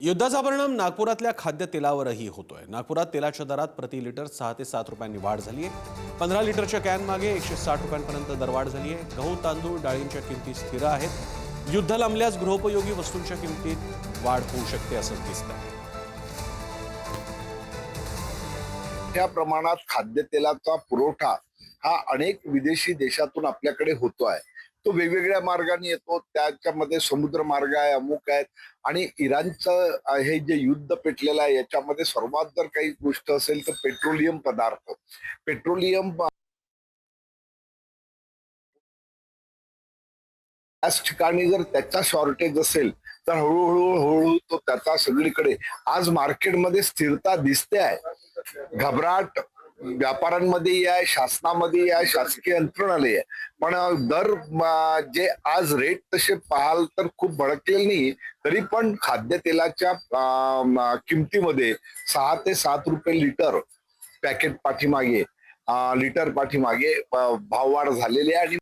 युद्धाचा परिणाम नागपुरातल्या खाद्यतेलावरही होतोय। नागपुरात तेलाच्या दरात प्रति लिटर 6 ते 7 रुपयांनी वाढ झाली आहे। 15 लिटरच्या कॅन मागे 160 रुपयांपर्यंत दरवाढ झाली आहे। गहू, तांदूळ, डाळींच्या किमती स्थिर आहेत। युद्ध लांबल्यास गृहोपयोगी वस्तूंच्या किमतीत वाढ होऊ शकते असं दिसतंय। त्या प्रमाणात खाद्यतेलाचा पुरवठा हा अनेक विदेशी देशातून आपल्याकडे होतो आहे। तो वेगवेगळ्या मार्गाने येतो, त्याच्यामध्ये समुद्र मार्ग आहे, अमुक आहेत आणि इराणचं हे जे युद्ध पेटलेलं आहे याच्यामध्ये सर्वात जर काही गोष्ट असेल तर पेट्रोलियम पदार्थ, पेट्रोलियम त्याच ठिकाणी जर त्याचा शॉर्टेज असेल तर हळूहळू तो त्याचा सगळीकडे आज मार्केटमध्ये स्थिरता दिसते आहे। घबराट व्यापाऱ्यांमध्ये आहे, शासनामध्ये आहे, शासकीय यंत्रणालय आहे, पण दर जे आज रेट तसे पाहाल तर खूप भडकलेले नाही, तरी पण खाद्यतेलाच्या किमतीमध्ये 6 ते 7 रुपये लिटर पॅकेट पाठीमागे लिटर पाठीमागे भाववाढ झालेली आहे। आणि